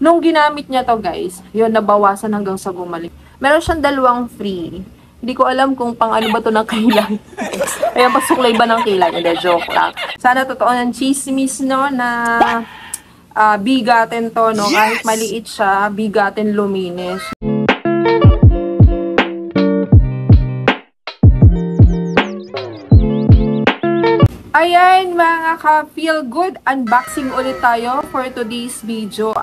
Nung ginamit niya to guys, yun, nabawasan hanggang sa bumalik. Meron siyang dalawang free. Hindi ko alam kung pang ano ba to ng kilay. Ayan, pasuklay ba ng kilay? Hindi, joke lang. Sana totoo ng chismis, no, na bigatin to, no? Kahit maliit siya, bigatin luminis. Ayan mga ka-feel good, unboxing ulit tayo for today's video.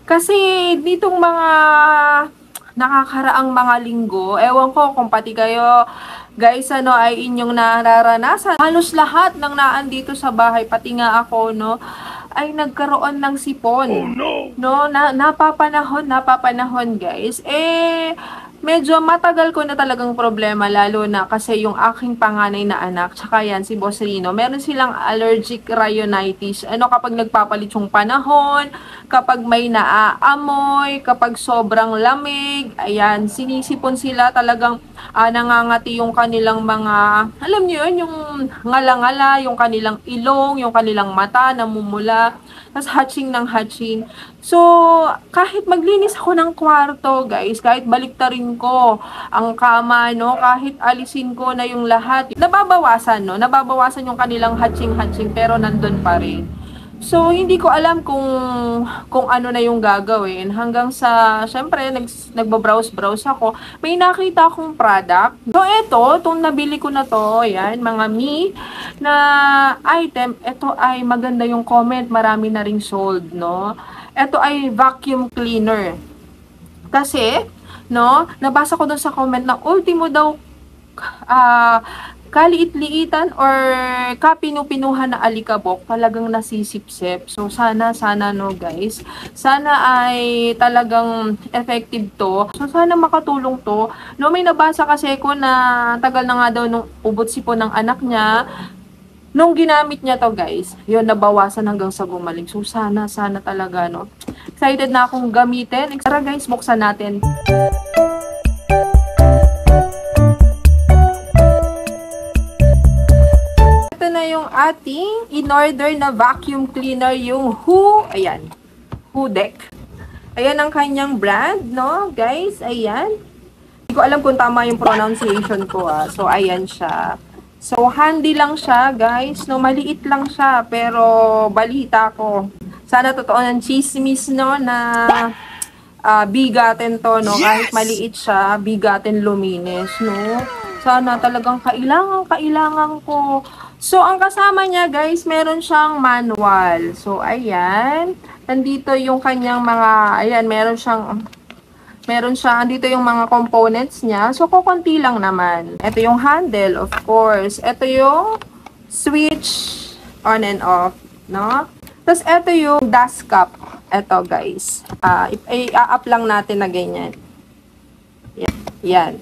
Kasi ditong mga nakakaraang mga linggo, ewan ko kung pati kayo guys ay inyong nararanasan. Halos lahat ng naandito sa bahay, pati nga ako, no, ay nagkaroon ng sipon. Oh, no, napapanahon guys. Medyo matagal ko na talagang problema, lalo na kasi yung aking panganay na anak, tsaka yan si Boss Rino, meron silang allergic rhinitis. Kapag nagpapalit yung panahon, kapag may naaamoy, kapag sobrang lamig, ayan, sinisipon sila, talagang nangangati yung kanilang mga, alam niyo yun, yung ngala-ngala, yung kanilang ilong, yung kanilang mata, namumula, tapos hatching ng hatching. So, kahit maglinis ako ng kwarto, guys, kahit baliktarin ko ang kama, no, kahit alisin ko na yung lahat, nababawasan, no, nababawasan yung kanilang hatching-hatching, pero nandun pa rin. So, hindi ko alam kung ano na yung gagawin. Hanggang sa, syempre, nagbabrowse-browse ako. May nakita akong product. So, itong nabili ko na to, yan, mga na item. Ito ay maganda yung comment. Marami na ring sold, no? Ito ay vacuum cleaner. Kasi, no, nabasa ko dun sa comment na ultimo daw, kaliit-liitan or kapinu-pinuhan na alikabok, talagang nasisipsip. So, sana, no, guys. Sana ay talagang effective to. So, sana makatulong to. No, may nabasa kasi ko na tagal na nga daw nung ubot sipon ng anak niya. Nung ginamit niya to, guys, yun, nabawasan hanggang sa bumalik. So, sana talaga, no. Excited na akong gamitin. Tara, guys, buksan natin. Yung ating in-order na vacuum cleaner, yung Who, ayan, Whodeck. Ayan ang kanyang brand, no, guys, ayan. Hindi ko alam kung tama yung pronunciation ko, So, ayan siya. So, handy lang siya, guys, no, maliit lang siya, pero balita ko. Sana totoo ng chismis, no, na bigatin to, no, kahit maliit siya, bigatin luminis, no. Sana talagang kailangan ko. So, ang kasama niya, guys, meron siyang manual. So, ayan. Nandito yung kanyang mga, ayan, meron siyang, andito yung mga components niya. So, kukunti lang naman. Ito yung handle, of course. Ito yung switch on and off, no? Tapos, ito yung dust cap. Ito, guys. I-up lang natin na ganyan. Yan.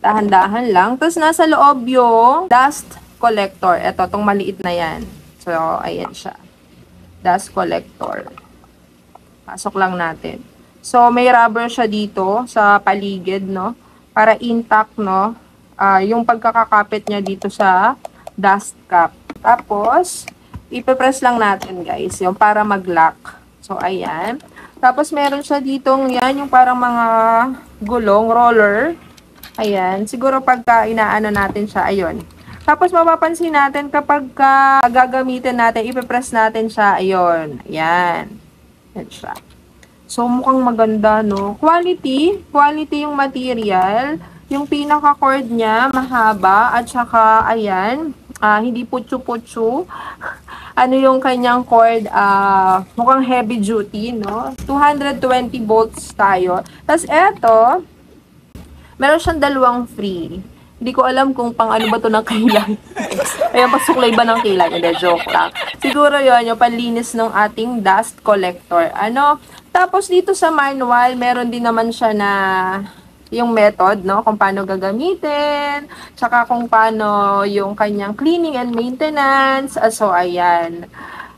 Dahan-dahan lang. Tapos, nasa loob yung dust collector. Ito, tong maliit na yan. So, ayan siya. Dust collector. Pasok lang natin. So, may rubber siya dito sa paligid, no? Para intact, no? Yung pagkakakapit niya dito sa dust cap. Tapos, ipipress lang natin, guys. Yung para mag-lock. So, ayan. Tapos, meron siya ditong yan, yung parang mga gulong, roller. Ayan. Siguro pagka inaano natin siya, ayun. Tapos, mapapansin natin kapag gagamitin natin, ipipress natin siya, ayun. Ayan. Ayan siya. So, mukhang maganda, no? Quality yung material. Yung pinaka-cord niya, mahaba. At saka, ayan, hindi putsu-putsu. Ano yung kanyang cord, mukhang heavy duty, no? 220 volts tayo. Tapos, eto, meron siyang dalawang free. Hindi ko alam kung pang ano ba to ng kilay. Ayan, pasuklay ba ng kilay? Hindi, joke lang. Siguro yun, yung panlinis ng ating dust collector. Tapos dito sa manual, meron din naman siya na yung method, no? Kung paano gagamitin, tsaka kung paano yung kanyang cleaning and maintenance. So, ayan.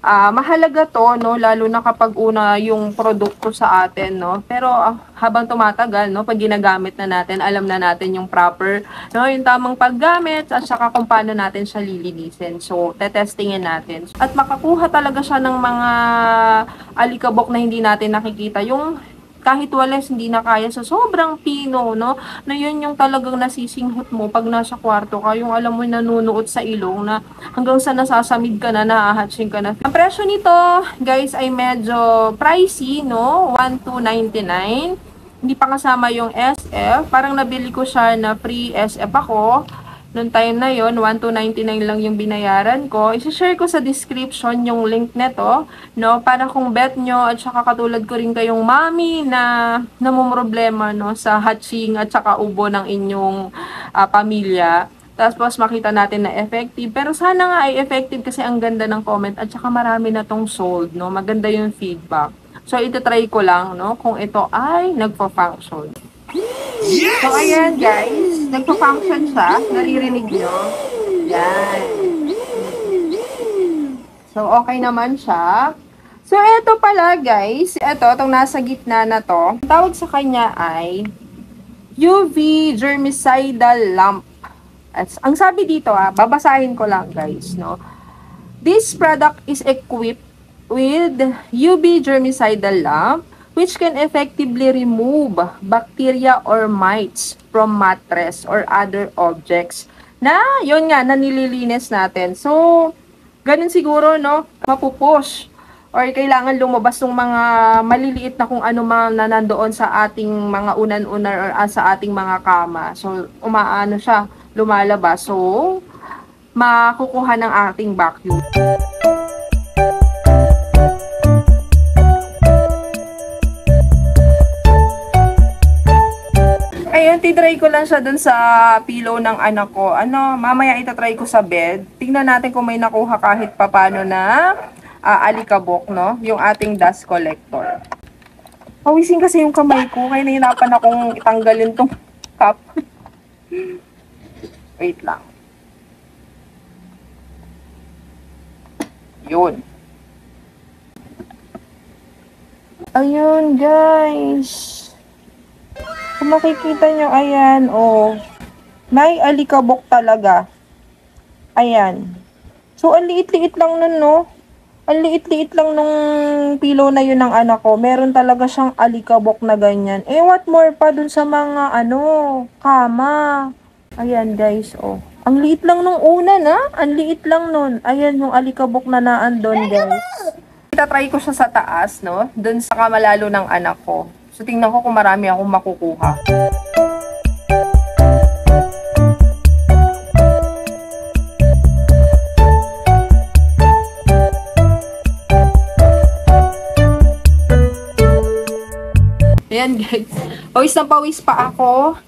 mahalaga to, no, lalo na kapag una yung produkto sa atin, no. Pero habang tumatagal, no, pag ginagamit na natin, alam na natin yung proper, no, yung tamang paggamit at saka kung paano natin siya lilinisin. So, tetestingin natin. At makakuha talaga siya ng mga alikabok na hindi natin nakikita. Yung kahit walis, hindi na kaya sa sobrang pino, no? Na yun yung talagang nasisinghot mo pag nasa kwarto ka. Yung alam mo nanunuot sa ilong na hanggang sa nasasamid ka na, nahahatching ka na. Ang presyo nito, guys, ay medyo pricey, no? 1,299. Hindi pa kasama yung SF. Parang nabili ko siya na free SF ako. Noong time na yon, 1,299 lang yung binayaran ko. I-share ko sa description yung link neto, no? Para kung bet nyo at saka katulad ko rin kayong mami na namumroblema, no, sa hatching at saka ubo ng inyong pamilya. Tapos makita natin na effective. Pero sana nga ay effective kasi ang ganda ng comment at saka marami na tong sold, no? Maganda yung feedback. So, ito-try ko lang, no, kung ito ay nagpo-function. Yes! So, ayan guys, nagpo-function siya. Naririnig nyo? Yan. So, okay naman siya. So, ito pala guys, itong nasa gitna na to, tawag sa kanya ay UV germicidal lamp. At ang sabi dito, babasahin ko lang guys, no. This product is equipped with UV germicidal lamp which can effectively remove bacteria or mites from mattress or other objects na, yun nga, na nililinis natin. So, ganun siguro, no, mapupush or kailangan lumabas ng mga maliliit na kung ano man na nandoon sa ating mga unan-unar or sa ating mga kama. So, umaano siya, lumalabas. So, makukuha ng ating vacuum. Ayun, titry ko lang siya dun sa pillow ng anak ko. Mamaya itatry ko sa bed. Tingnan natin kung may nakuha kahit papano na alikabok, no? Yung ating dust collector. Pawisin kasi yung kamay ko. Kaya nahihirapan akong itanggalin tong cup. Wait lang. Yun. Ayun, guys. Kung makikita nyo, ayan, may alikabok talaga. Ayan. So, ang liit-liit lang nun, no? Ang liit-liit lang nung pillow na yun ng anak ko. Meron talaga siyang alikabok na ganyan. What more pa dun sa mga, kama. Ayan, guys, Ang liit lang nung una, na? Ang liit lang nun. Ayan, yung alikabok na naandun, guys. Itatry ko siya sa taas, no? Dun sa kamalalo ng anak ko. So, tingnan ko kung marami akong makukuha. Ayan guys. Pawis na pawis pa ako.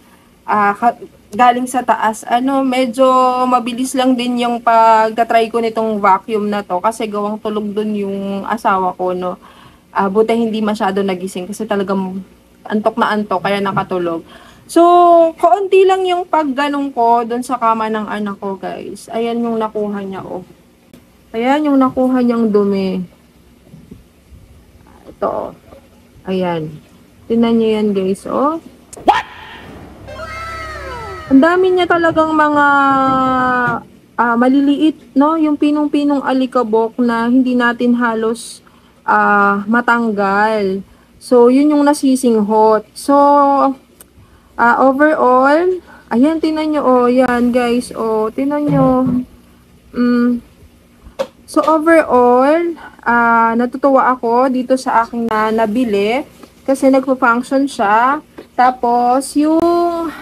Galing sa taas. Medyo mabilis lang din yung pagka-try ko nitong vacuum na to. Kasi gawang tulog dun yung asawa ko, no? Buti hindi masyado nagising kasi talagang antok na antok kaya nakatulog. So, kaunti lang yung pagganong ko doon sa kama ng anak ko, guys. Ayan yung nakuha niya, Ayan yung nakuha niyang dumi. Ito, Ayan. Tingnan niyo yan, guys, What? Ang dami niya talagang mga maliliit, no? Yung pinong-pinong alikabok na hindi natin halos matanggal. So, yun yung nasisinghot. So, overall, ayan, tinan nyo, yan, guys, tinan nyo. So, overall, natutuwa ako dito sa aking nabili kasi nagpo-function siya. Tapos, yung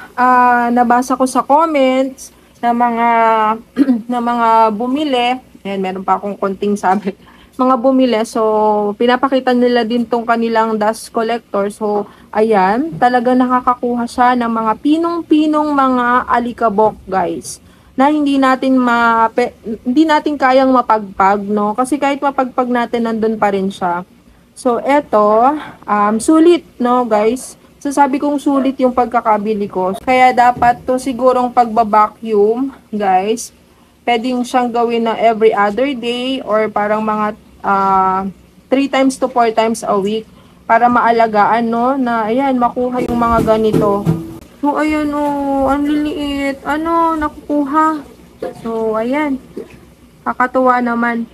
nabasa ko sa comments na mga bumili, ayan, meron pa akong konting sabi, mga bumili. So, pinapakita nila din tong kanilang dust collector. So, ayan, talaga nakakakuha siya ng mga pinong-pinong mga alikabok, guys. Na hindi natin kayang mapagpag, no? Kasi kahit mapagpag natin, nandun pa rin siya. So, eto, sulit, no, guys? So, sabi kong sulit yung pagkakabili ko. Kaya dapat to sigurong pagbabacuum, guys. Pwedeng siyang gawin na every other day or parang mga 3 times to 4 times a week para maalagaan, no, na ayan, makuha yung mga ganito. So, ayan, oh, ang liliit. Ano, nakukuha. So, ayan. Kakatuwa naman.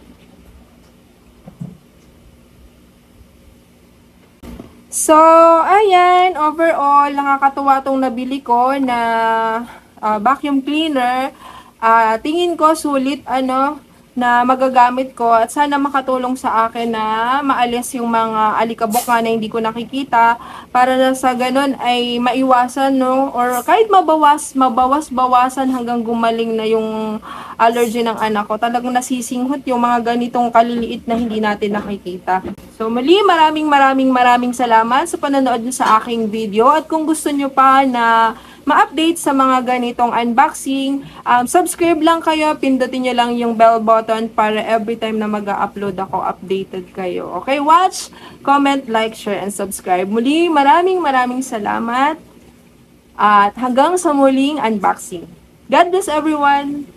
So, ayan, overall, nakakatuwa tong nabili ko na vacuum cleaner. Tingin ko sulit, ano, na magagamit ko at sana makatulong sa akin na maalis yung mga alikabok nga na hindi ko nakikita para na sa ganun ay maiwasan, no, or kahit mabawasan hanggang gumaling na yung allergy ng anak ko. Talagang nasisinghot yung mga ganitong kaliliit na hindi natin nakikita. So muli, maraming salamat sa panonood nyo sa aking video at kung gusto nyo pa na ma-update sa mga ganitong unboxing, subscribe lang kayo, pindutin nyo lang yung bell button para every time na mag-upload ako, updated kayo. Okay, watch, comment, like, share, and subscribe. Muli, maraming salamat at hanggang sa muling unboxing. God bless everyone!